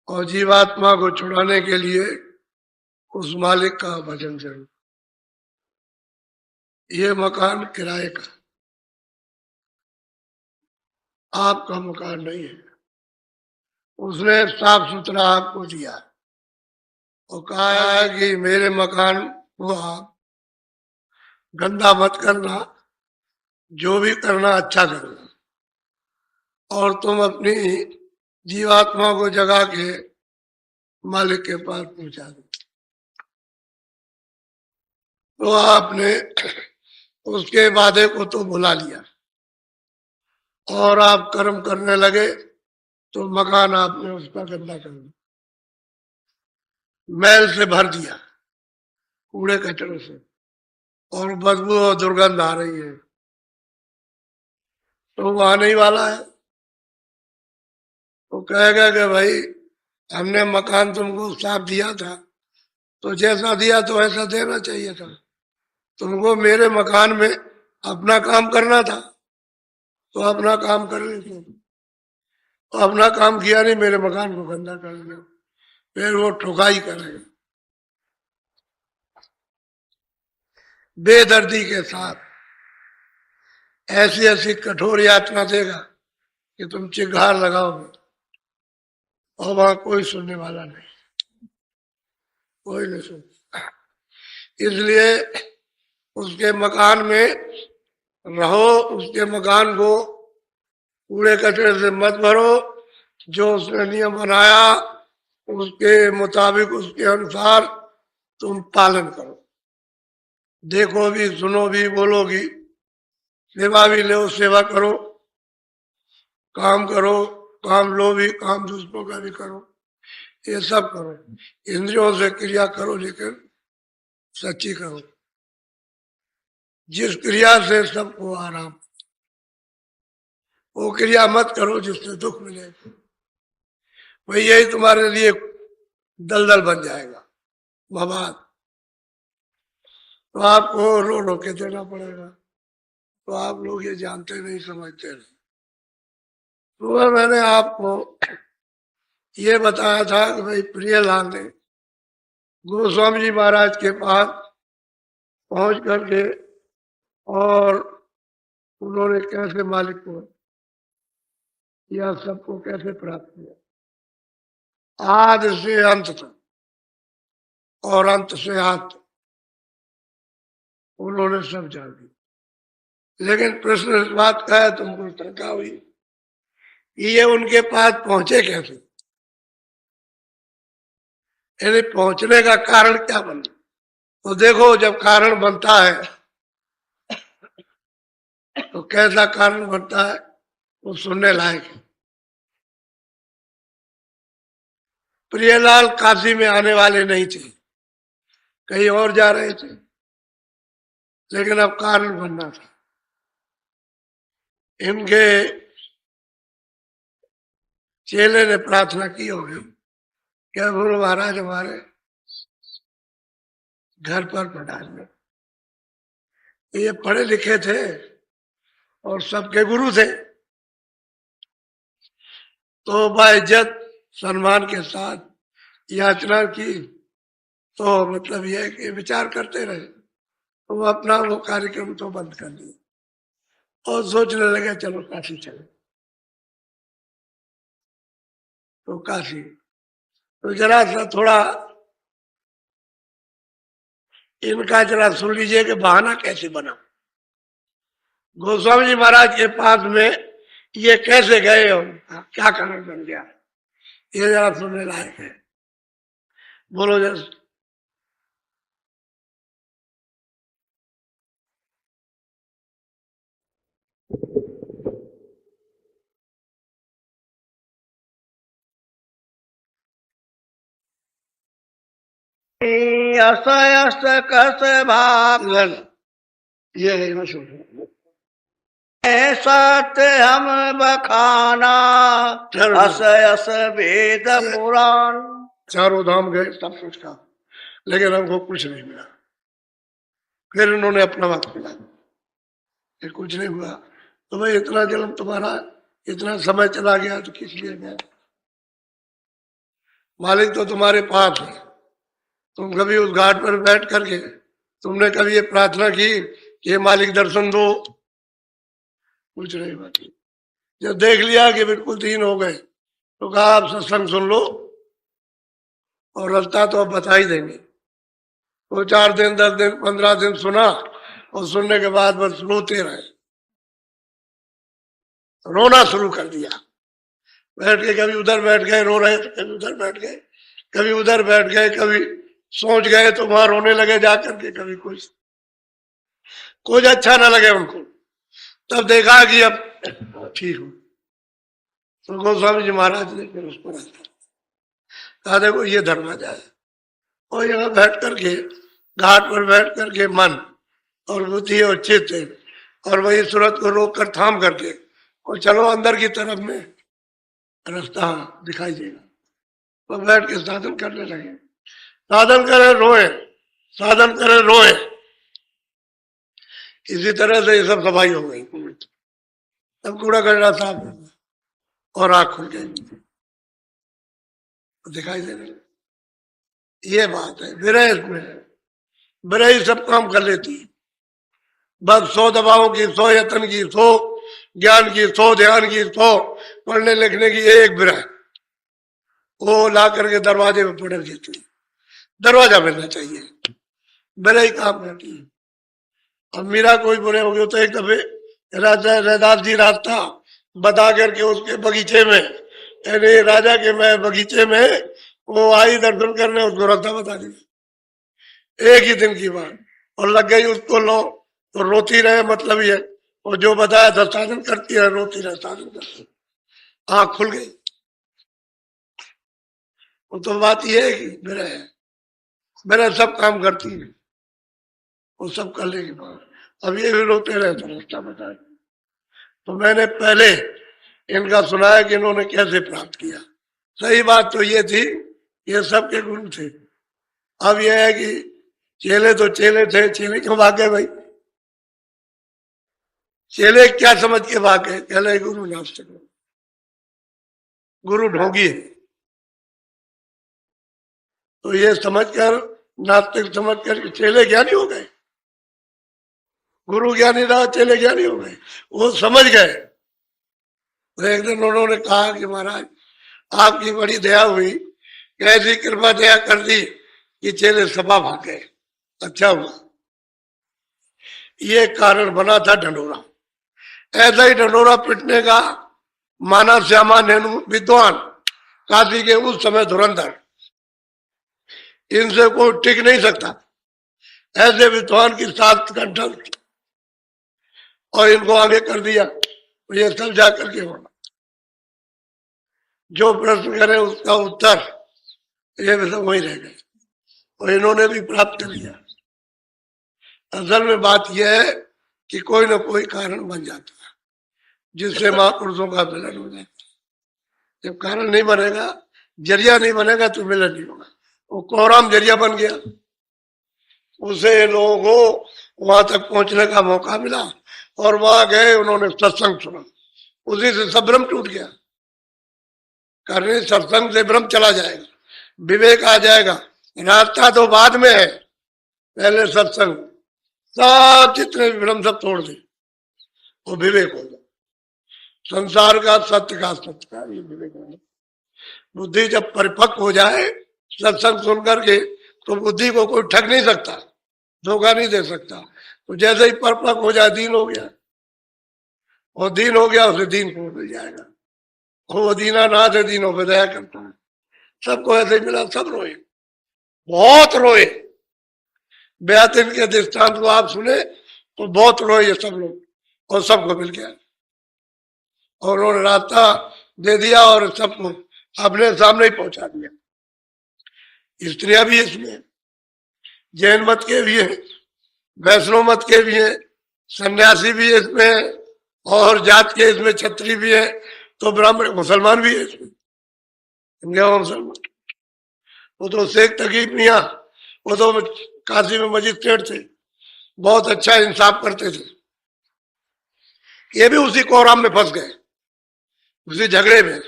और जीवात्मा को छुड़ाने के लिए उस मालिक का भजन जरूर। ये मकान किराए का, आपका मकान नहीं है। उसने साफ सुथरा आपको दिया और कहा है कि मेरे मकान को आप गंदा मत करना, जो भी करना अच्छा करना, और तुम अपनी जीवात्मा को जगा के मालिक के पास पहुंचा दो। तो आपने उसके वादे को तो भुला लिया और आप कर्म करने लगे, तो मकान आपने उसका गंदा कर दिया, मैल से भर दिया, कूड़े कचरे से, और बदबू और दुर्गंध आ रही है। तो वो आने ही वाला है, तो कहेगा कि भाई हमने मकान तुमको साफ दिया था, तो जैसा दिया तो ऐसा देना चाहिए था। तुमको मेरे मकान में अपना काम करना था, तो अपना काम कर लेते, तो अपना काम किया नहीं, मेरे मकान को गंदा कर दिया, फिर वो ठुकाई करेगा बेदर्दी के साथ, ऐसी ऐसी कठोर यातना देगा कि तुम चिंगार लगाओगे और वहां कोई सुनने वाला नहीं, कोई नहीं सुन। इसलिए उसके मकान में रहो, उसके मकान को कूड़े कचरे से मत भरो, जो उसने नियम बनाया उसके मुताबिक, उसके अनुसार तुम पालन करो। देखो भी, सुनो भी, बोलो भी, सेवा भी लो, सेवा करो, काम करो, काम लो भी, काम दूसरों का भी करो, ये सब करो। इंद्रियों से क्रिया करो, लेकिन सच्ची करो, जिस क्रिया से सबको आराम, वो क्रिया मत करो जिससे दुख मिले, वही यही तुम्हारे लिए दलदल बन जाएगा, बवाद। तो आपको रो रो के देना पड़ेगा। तो आप लोग ये जानते नहीं, समझते नहीं। तो मैंने आपको ये बताया था कि भाई प्रियलाल ने गोस्वामी जी महाराज के पास पहुंच करके और उन्होंने कैसे मालिक को या सबको कैसे प्राप्त किया, आदि से अंत तक और अंत से आद तक उन्होंने सब जान दिया। लेकिन प्रश्न इस बात का है, तुमको शंका हुई ये उनके पास पहुंचे कैसे, यानी पहुंचने का कारण क्या बना। तो देखो, जब कारण बनता है तो कैसा कारण बनता है वो सुनने लायक है। प्रियलाल काशी में आने वाले नहीं थे, कहीं और जा रहे थे, लेकिन अब कारण बनना था। इनके चेले ने प्रार्थना की होगी, क्या गुरु महाराज हमारे घर पर पधारिए। ये पढ़े लिखे थे और सबके गुरु थे, तो बाइज्जत सम्मान के साथ याचना की। तो मतलब यह कि विचार करते रहे, तो वो अपना वो कार्यक्रम तो बंद कर दिया और सोचने लगे चलो काशी चले। तो काशी, तो जरा सा थोड़ा इनका जरा सुन लीजिए कि बहाना कैसे बना। गोस्वामी जी महाराज के पास में ये कैसे गए और क्या कारण बन गया, ये जरा सुनने लायक है। बोलो जरा। अस अस कस भाग ये है मशहूर, सत्य हम बखाना, अस अस वेद पुराण। चारों धाम गए, सब कुछ कहा, लेकिन हमको कुछ नहीं मिला। फिर उन्होंने अपना वक्त मिला, फिर कुछ नहीं हुआ। तो भाई इतना जन्म तुम्हारा, इतना समय चला गया तो किस लिए गया। मालिक तो तुम्हारे पास है। तुम कभी उस घाट पर बैठ करके तुमने कभी ये प्रार्थना की कि हे मालिक दर्शन दो? कुछ नहीं बाकी। जब देख लिया कि बिल्कुल दीन हो गए तो कहा आप सत्संग सुन लो और रास्ता तो अब बता ही देंगे। तो 4 दिन 10 दिन 15 दिन सुना और सुनने के बाद बस रोते रहे, रोना शुरू कर दिया। बैठ के कभी उधर बैठ गए रो रहे तो कभी उधर बैठ गए, कभी उधर बैठ गए, कभी सोच गए तो वहां रोने लगे जाकर के, कभी कुछ अच्छा ना लगे उनको। तब देखा कि अब ठीक हो तो गोस्वामी जी महाराज ने फिर उस पर कहा देखो ये धर्माचार है। और यहाँ बैठ करके घाट पर बैठ करके मन और बुद्धि और चित्त और वही सूरत को रोक कर थाम करके और चलो अंदर की तरफ में रास्ता दिखाई देगा। तो बैठ के साधन करने लगे, साधन करे रोए, साधन करे रोए। इसी तरह से ये सब सफाई हो गई। तब कूड़ा कचरा साफ हो गया और आँख खुल गई, दिखाई देने लगे। ये बात है विरह इसमें। विरह ही सब काम कर लेती है। बस 100 दवाओं की, 100 यत्न की, 100 ज्ञान की, 100 ध्यान की, 100 पढ़ने लिखने की, एक विरह वो ला करके दरवाजे में पड़क देती है। दरवाजा मिलना चाहिए, विरह ही काम करती है। अब मीरा कोई बुरे हो गए तो एक दफे राजा रैदास जी रास्ता बता करके उसके बगीचे में, यानी राजा के मैं बगीचे में वो आई दर्शन करने, उसको रास्ता बता दिया। एक ही दिन की बात और लग गई उसको लो तो रोती रहे, मतलब ये और जो बताया था साधन करती रहे, रोती रहे, साधन करती, आँख खुल गई। वो तो बात ये है कि मेरा सब काम करती है, वो सब कर लेगी बात। अब ये भी रोते रहे तो रास्ता बताए। तो मैंने पहले इनका सुनाया कि इन्होंने कैसे प्राप्त किया। सही बात तो ये थी ये सबके गुरु थे। अब यह है कि चेले तो चेले थे, चेले क्यों भागे भाई? चेले क्या समझ के भागे? कहले गुरु नास्तिक, गुरु ढोंगी है। तो ये समझकर नास्तिक समझकर चेले ज्ञानी हो गए। गुरु ज्ञानी रहा, चेले ज्ञानी हो गए। वो समझ गए। तो एक दिन उन्होंने कहा कि महाराज आपकी बड़ी दया हुई, कैसी कृपा दया कर दी कि चेले सभा भाग गए। अच्छा हुआ। ये कारण बना था ढंढोरा। ऐसा ही ढंढोरा पिटने का माना श्यामा नेनु विद्वान, काशी के उस समय धुरंधर, इनसे कोई टिक नहीं सकता। ऐसे विद्वान की साथ कंठन और इनको आगे कर दिया। ये सब जाकर के होना, जो प्रश्न करे उसका उत्तर ये भी सब वही रह गए और इन्होंने भी प्राप्त कर लिया। असल में बात यह है कि कोई ना कोई कारण बन जाता है जिससे महापुरुषों का मिलन हो जाता है। जब कारण नहीं बनेगा, जरिया नहीं बनेगा तो मिलन नहीं होगा। वो कोहराम जरिया बन गया, उसे लोगों को वहां तक पहुंचने का मौका मिला और वहां गए, उन्होंने सत्संग सुना, उसी से सब भ्रम टूट गया। करने सत्संग से भ्रम चला जाएगा, विवेक आ जाएगा। रास्ता तो बाद में है, पहले सत्संग। सब जितने भी भ्रम सब तोड़ दे, वो विवेक हो जाए। संसार का सत्य का सत्य का ये विवेक हो जाए। बुद्धि जब परिपक्व हो जाए सत्संग सुन करके तो बुद्धि को कोई ठग नहीं सकता, धोखा नहीं दे सकता। तो जैसे ही परिपक्व हो जाए, दीन हो गया, और दीन हो गया उसे दीन को मिल जाएगा। वो दीना ना से दीनों पे दया करता है। सबको ऐसे मिला, सब रोए, बहुत रोए। बेहतरीन के दृष्टांत को आप सुने तो बहुत रोए ये सब लोग, और सबको मिल गया और उन्होंने रास्ता दे दिया और सबको अपने सामने ही पहुंचा दिया। स्त्रियां भी इसमें, जैन मत के भी है, वैष्णव मत के भी है, सन्यासी भी है इसमें, और जात के इसमें क्षत्रिय भी है, तो ब्राह्मण मुसलमान भी है इसमें। मुसलमान वो तो शेख तकीब मियाँ, वो तो काशी में मजिस्ट्रेट थे, बहुत अच्छा इंसाफ करते थे। ये भी उसी कोहराम में फंस गए, उसी झगड़े में।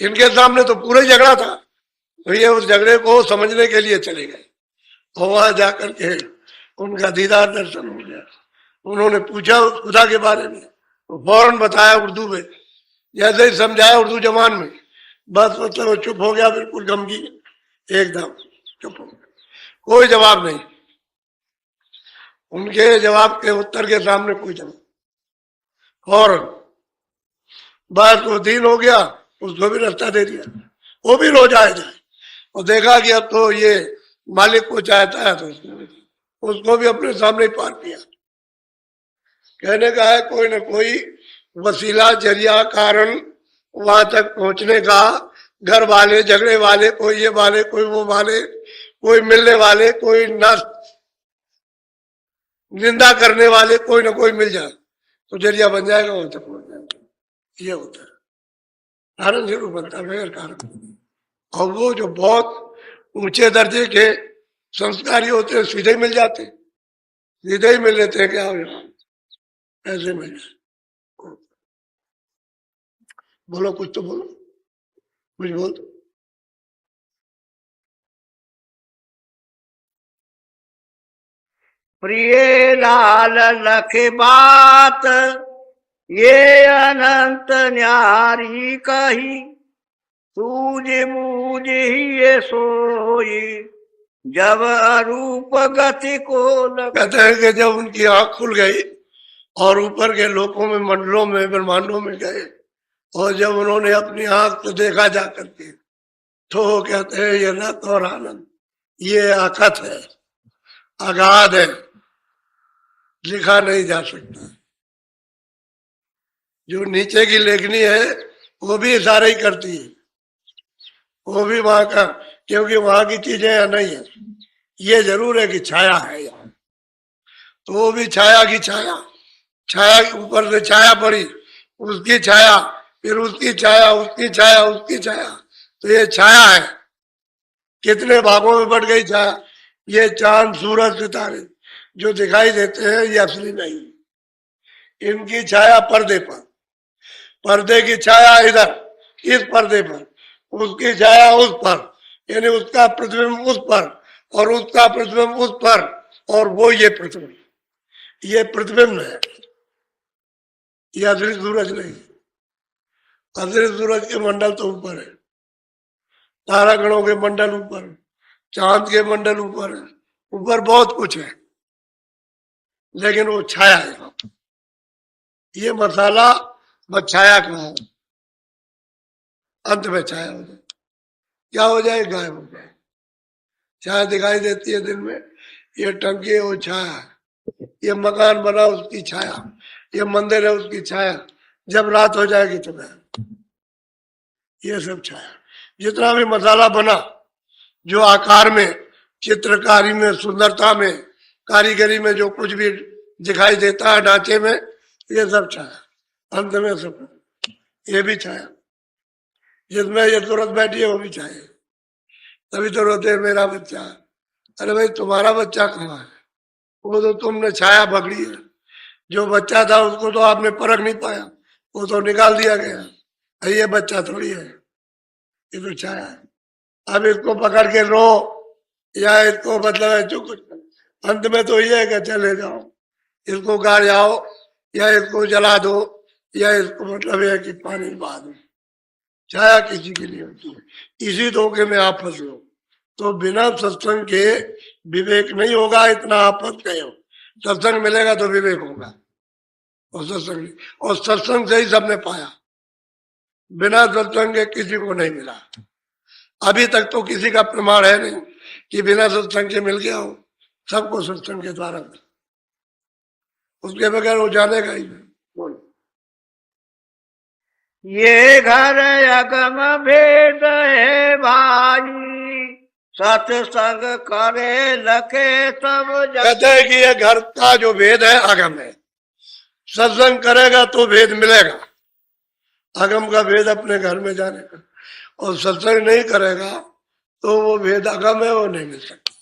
इनके सामने तो पूरा ही झगड़ा था, तो ये उस झगड़े को समझने के लिए चले गए और वहां जाकर के उनका दीदार दर्शन हो गया। उन्होंने पूछा उस खुदा के बारे में, तो फौरन बताया उर्दू में, जैसे ही समझाया उर्दू जबान में, बस मतलब चुप हो गया, बिल्कुल गमगी, एकदम चुप हो गया, कोई जवाब नहीं। उनके जवाब के उत्तर के सामने कोई जवाब, फौरन बस वो दिन हो गया, उसको भी रास्ता दे दिया, वो भी रोज आए जाए। और देखा कि अब तो ये मालिक को चाहता है, तो उसको भी अपने सामने पार किया। कहने का है कोई ना कोई वसीला, जरिया, कारण वहां तक पहुंचने का, घर वाले, झगड़े वाले, कोई ये वाले, कोई वो वाले, कोई मिलने वाले, कोई ना निंदा करने वाले, कोई ना कोई मिल जाए तो जरिया बन जाएगा, वहां तक पहुंच जाएगा। ये होता है, कारण जरूर बनता है, बगैर कारण। और वो जो बहुत ऊंचे दर्जे के संस्कारी होते हैं, सीधे ही मिल जाते हैं, सीधे ही मिल लेते हैं, क्या हो जाए ऐसे मिल जाए। बोलो कुछ तो बोलो, कुछ बोल दो। प्रिय लाल लख बात ये अनंत न्यारी कही, सूझ बूझ ही ये सोई जब अरूप गति को कहते हैं कि जब उनकी आंख खुल गई और ऊपर के लोकों में, मंडलों में, ब्रह्मांडों में गए, और जब उन्होंने अपनी आंख को देखा जा करके, तो कहते हैं ये रत और आनंद, ये अकथ है, अगाध है, लिखा नहीं जा सकता। जो नीचे की लेखनी है वो भी इशारा ही करती है, वो भी वहां का, क्योंकि वहां की चीजें या नहीं है। ये जरूर है कि छाया है यहाँ, तो वो भी छाया की छाया, छाया के ऊपर से छाया पड़ी, उसकी छाया, फिर उसकी छाया, उसकी छाया, उसकी छाया, तो ये छाया है। कितने भागों में बढ़ गई छाया। ये चांद, सूरज, सितारे जो दिखाई देते हैं ये असली नहीं, इनकी छाया पर्दे पर, पर्दे की छाया इधर इस पर्दे पर, उसकी छाया उस पर, यानी उसका प्रतिबिंब उस पर और उसका प्रतिबिंब उस पर, और वो ये प्रतिबिंब, ये प्रतिबिंब है, ये असली सूरज नहीं। असली सूरज के मंडल तो ऊपर है, तारागणों के मंडल ऊपर, चांद के मंडल ऊपर है, ऊपर बहुत कुछ है, लेकिन वो छाया है। ये मसाला बस छाया का है, अंत में छाया हो जाए, क्या हो जाए, गायब हो जाए। छाया दिखाई देती है दिन में, ये टंकी है वो छाया है, ये मकान बना उसकी छाया, ये मंदिर है उसकी छाया, जब रात हो जाएगी तो गायब। ये सब छाया, जितना भी मसाला बना, जो आकार में, चित्रकारी में, सुंदरता में, कारीगरी में जो कुछ भी दिखाई देता है ढांचे में, ये सब छाया, अंत में सब ये भी छाया। जिसमें ये तुरंत बैठी है वो भी छाया। तभी तो रोते मेरा बच्चा, अरे भाई तुम्हारा बच्चा कहाँ है, वो तो तुमने छाया पकड़ी है। जो बच्चा था उसको तो आपने परख नहीं पाया, वो तो निकाल दिया गया। ये बच्चा थोड़ी है, ये तो छाया है। अब इसको पकड़ के रो या इसको मतलब है जो कुछ, अंत में तो ये है कि चले जाओ, इसको गाड़ जाओ या इसको जला दो या इसको मतलब है कि पानी बहा दो। छाया किसी के लिए होती है। इसी धोखे में आप फंस लो तो बिना सत्संग के विवेक नहीं होगा, इतना आप फंस गए हो। सत्संग मिलेगा तो विवेक होगा, और सत्संग, और सत्संग से ही सबने पाया, बिना सत्संग के किसी को नहीं मिला। अभी तक तो किसी का प्रमाण है नहीं कि बिना सत्संग के मिल गया हो, सबको सत्संग के द्वारा मिला, उसके बगैर वो जानेगा ही नहीं। बोलो, ये घर अगम भेद है भाई, सत्संग करे लखे सब कहते हैं कि ये घर का जो भेद है आगम है, सत्संग करेगा तो भेद मिलेगा। आगम का भेद अपने घर में जाने का, और सत्संग नहीं करेगा तो वो भेद आगम है, वो नहीं मिल सकता,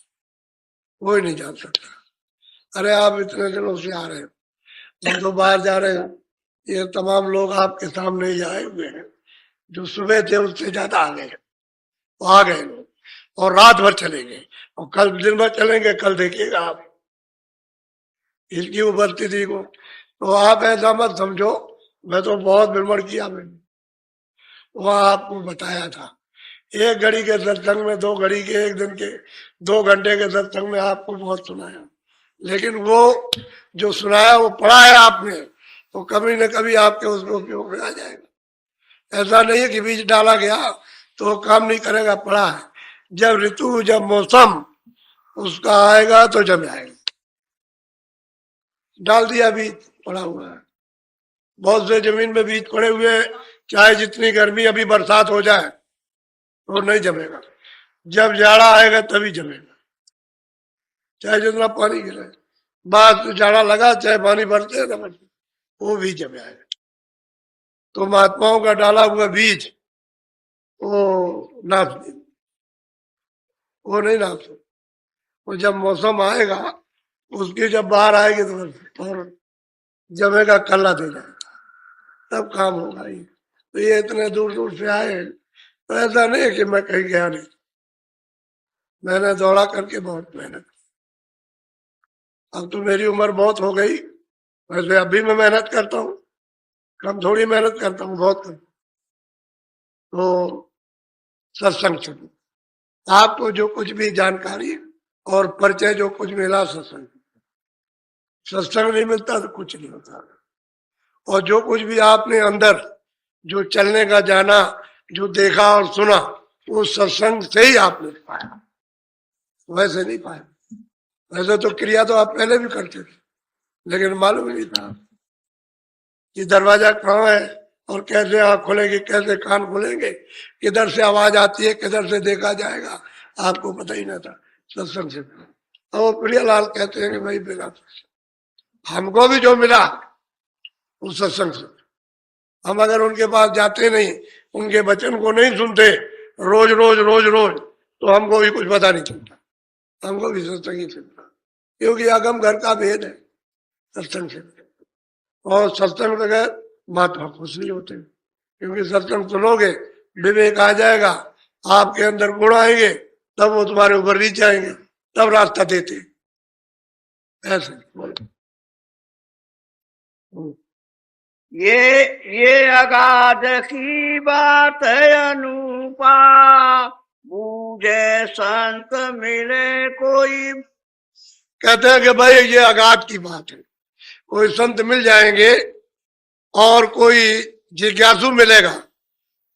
कोई नहीं जान सकता। अरे आप इतने दिनों से आ रहे हो, हम तो बाहर जा रहे हैं, ये तमाम लोग आपके सामने ही आए हुए हैं, जो सुबह थे उससे ज्यादा आ गए, वो आ गए लोग, और रात भर चलेंगे और कल दिन भर चलेंगे, कल देखिएगा आप इसकी उपस्थिति को। तो आप ऐसा मत समझो, मैं तो बहुत भ्रमण किया मैंने, वहां आपको बताया था। एक घड़ी के सत्संग में, 2 घड़ी के, एक दिन के 2 घंटे के सत्संग में आपको बहुत सुनाया, लेकिन वो जो सुनाया वो पढ़ा है आपने, तो कभी न कभी आपके उसको उपयोग में आ जाएगा। ऐसा नहीं है कि बीज डाला गया तो वो काम नहीं करेगा, पढ़ा है। जब ऋतु, जब मौसम उसका आएगा तो जब आएगा। डाल दिया बीज, पड़ा हुआ है। बहुत से जमीन में बीज पड़े हुए, चाहे जितनी गर्मी, अभी बरसात हो जाए तो नहीं जमेगा। जब जाड़ा आएगा तभी जमेगा, चाहे जितना पानी गिरे। बाद जाड़ा लगा, चाहे पानी भरते न भरते, वो भी जम आएगा। तो महात्माओं का डाला हुआ बीज वो नाश नहीं, वो नहीं नाश हो। वो जब मौसम आएगा, उसकी जब बाहर आएगी तो और जमेगा, कल्ला दे जाएगा, तब काम होगा। ये तो ये इतने दूर दूर से आए, तो ऐसा नहीं है कि मैं कहीं गया नहीं, मैंने दौड़ा करके बहुत मेहनत। अब तो मेरी उम्र बहुत हो गई, वैसे अभी मैं मेहनत करता हूँ, कम थोड़ी मेहनत करता हूँ, बहुत कम। तो सत्संग सुनो, आपको जो कुछ भी जानकारी और परिचय जो कुछ मिला सत्संग, सत्संग नहीं मिलता तो कुछ नहीं होता। और जो कुछ भी आपने अंदर जो चलने का जाना, जो देखा और सुना, वो सत्संग से ही आपने पाया, वैसे नहीं पाया। वैसे तो क्रिया तो आप पहले भी करते थे, लेकिन मालूम नहीं था कि दरवाजा कहाँ है और कैसे आँख खुलेगी, कैसे कान खुलेंगे, किधर से आवाज आती है, किधर से देखा जाएगा, आपको पता ही नहीं था। सत्संग से अब वो प्रियलाल कहते हैं कि भाई बिना हमको भी जो मिला उस सत्संग से, हम अगर उनके पास जाते नहीं, उनके वचन को नहीं सुनते रोज रोज रोज रोज, तो हमको भी कुछ पता नहीं चलता, हमको भी सत्संग ही चलता। क्योंकि अगम घर का भेद है सत्संग से, और सत्संग बगैर महात्मा खुश नहीं होते। क्योंकि सत्संग सुनोगे, विवेक आ जाएगा, आपके अंदर गुण आएंगे, तब वो तुम्हारे ऊपर रीच आएंगे, तब रास्ता देते। ऐसे बोलो। ये अगाध की बात है अनुपा, मुझे संत मिले कोई। कहते हैं कि भाई ये अगाध की बात है, कोई संत मिल जाएंगे और कोई जिज्ञासु मिलेगा,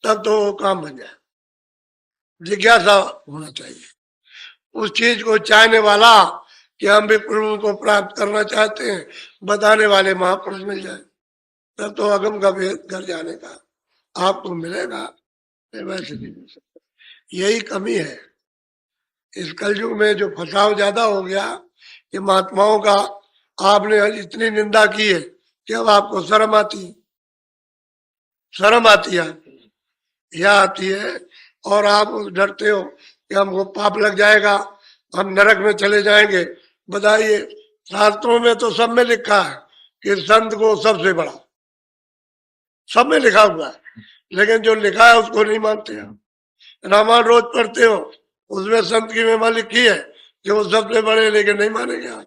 तब तो वो काम बन जाए। जिज्ञासा होना चाहिए, उस चीज को चाहने वाला कि हम भी प्रभु को प्राप्त करना चाहते हैं, बताने वाले महापुरुष मिल जाए, तब तो अगम का भेद घर जाने का आपको मिलेगा। वैसे नहीं मिल सकता, यही कमी है इस कलयुग में। जो फसाव ज्यादा हो गया कि महात्माओं का आपने इतनी निंदा की है कि अब आपको शर्म आती है, शर्म आती है, यह आती है, और आप डरते हो कि हमको पाप लग जाएगा, हम नरक में चले जाएंगे। बताइए, शास्त्रों में तो सब में लिखा है कि संत को सबसे बड़ा, सब में लिखा हुआ है, लेकिन जो लिखा है उसको नहीं मानते हैं। रामायण रोज पढ़ते हो, उसमें संत की महिमा लिखी है कि वो सबसे बड़े, लेकिन नहीं मानेंगे आप,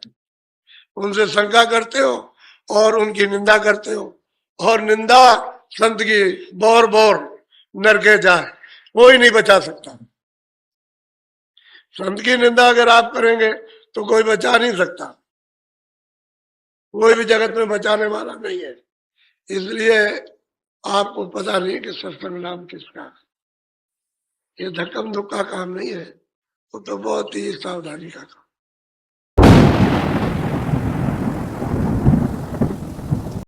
उनसे शंका करते हो और उनकी निंदा करते हो। और निंदा संत की बौर बौर नरके जाए, कोई नहीं बचा सकता। संत की निंदा अगर आप करेंगे तो कोई बचा नहीं सकता, कोई भी जगत में बचाने वाला नहीं है। इसलिए आपको पता नहीं कि सत्संग नाम किसका है। ये धक्कम धुक्का काम नहीं है, वो तो बहुत ही सावधानी का काम।